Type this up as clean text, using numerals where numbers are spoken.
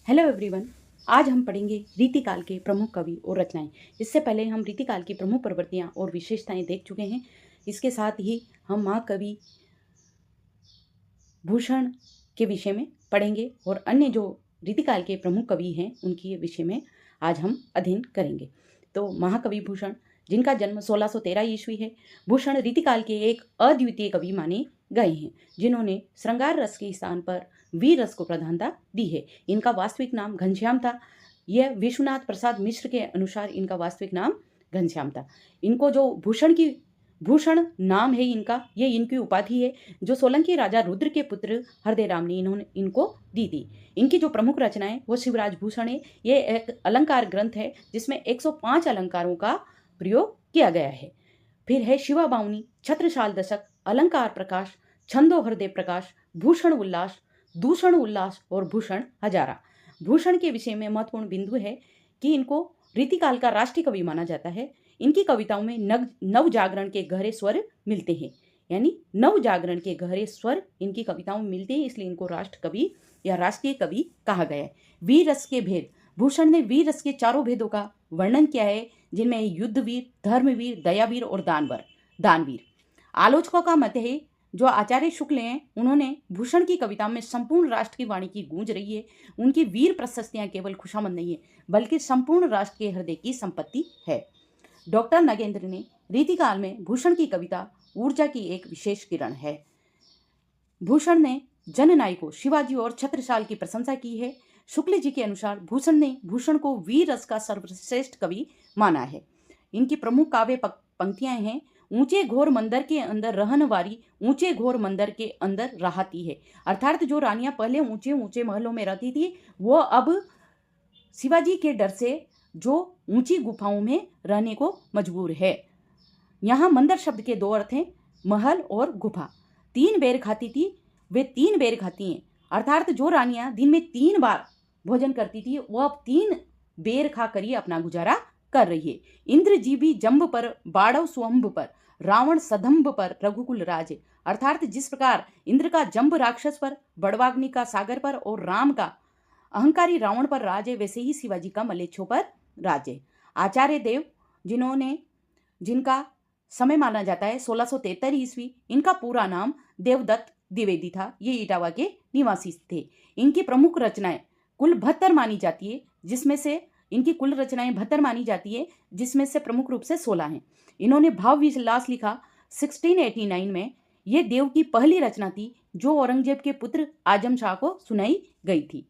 Hello everyone. आज हम पढ़ेंगे रीतिकाल के प्रमुख कवि और रचनाएं। इससे पहले हम रीतिकाल की प्रमुख प्रवृत्तियां और विशेषताएं देख चुके हैं। इसके साथ ही हम महाकवि भूषण के विषय में पढ़ेंगे और अन्य जो रीतिकाल के प्रमुख कवि हैं उनके विषय में आज हम अध्ययन करेंगे। तो महाकवि भूषण, जिनका जन्म 1613 ईस्वी है, भूषण रीतिकाल के एक अद्वितीय कवि माने गए हैं, जिन्होंने श्रृंगार रस के स्थान पर वीर रस को प्रधानता दी है। इनका वास्तविक नाम घनश्याम था। यह विश्वनाथ प्रसाद मिश्र के अनुसार इनका वास्तविक नाम घनश्याम था। इनको जो भूषण नाम है इनका, ये इनकी उपाधि है जो सोलंकी राजा रुद्र के पुत्र हरदेराम ने इनको दी थी। इनकी जो प्रमुख रचनाएं वो शिवराज भूषण है। ये एक अलंकार ग्रंथ है जिसमें 105 अलंकारों का प्रयोग किया गया है। फिर है शिवा बावनी, छत्रसाल दशक, अलंकार प्रकाश, छंदो हृदय प्रकाश, भूषण उल्लास, दूषण उल्लास और भूषण हजारा। भूषण के विषय में महत्वपूर्ण बिंदु है कि इनको रीतिकाल का राष्ट्रीय कवि माना जाता है। इनकी कविताओं में नव जागरण के गहरे स्वर मिलते हैं, यानी नव जागरण के गहरे स्वर इनकी कविताओं में मिलते हैं, इसलिए इनको राष्ट्र कवि या राष्ट्रीय कवि कहा गया है। वीर रस के भेद, भूषण ने वीर रस के चारों भेदों का वर्णन किया है, जिनमें युद्धवीर, धर्मवीर, दयावीर और दानवीर। आलोचकों का मत है, जो आचार्य शुक्ल हैं, उन्होंने भूषण की कविता में संपूर्ण राष्ट्र की वाणी की गूंज रही है। उनकी वीर प्रशस्तियां केवल खुशामद नहीं है, बल्कि संपूर्ण राष्ट्र के हृदय की संपत्ति है। डॉक्टर नगेंद्र ने रीतिकाल में भूषण की कविता ऊर्जा की एक विशेष किरण है। भूषण ने जननायकों शिवाजी और छत्रसाल की प्रशंसा की है। शुक्ल जी के अनुसार भूषण ने भूषण को वीर रस का सर्वश्रेष्ठ कवि माना है। इनकी प्रमुख काव्य पंक्तियां हैं, ऊंचे घोर मंदिर के अंदर रहन वारी, ऊंचे घोर मंदिर के अंदर रहती है। अर्थात जो रानियां पहले ऊंचे ऊंचे महलों में रहती थी, वो अब शिवाजी के डर से जो ऊंची गुफाओं में रहने को मजबूर है। यहाँ मंदिर शब्द के दो अर्थ हैं, महल और गुफा। 3 बेर खाती थी, वे 3 बेर खाती हैं। अर्थात जो रानियां दिन में 3 बार भोजन करती थी, वो अब 3 बेर खा कर ही अपना गुजारा कर रही है। इंद्र जी भी जंब पर, बाड़व स्वंभ पर, रावण सदंभ पर, रघुकुल राज। अर्थात जिस प्रकार इंद्र का जंब राक्षस पर, बड़वाग्नि का सागर पर और राम का अहंकारी रावण पर राज है, वैसे ही शिवाजी का मलेच्छों पर राज है। आचार्य देव, जिनका समय माना जाता है 1673 ईस्वी, इनका पूरा नाम देवदत्त द्विवेदी था। ये इटावा के निवासी थे। इनकी प्रमुख रचनाएं कुल 72 मानी जाती है, जिसमें से इनकी कुल रचनाएं 72 मानी जाती है, जिसमें से प्रमुख रूप से 16 हैं। इन्होंने भाव विलास लिखा 1689 में। ये देव की पहली रचना थी जो औरंगजेब के पुत्र आजम शाह को सुनाई गई थी।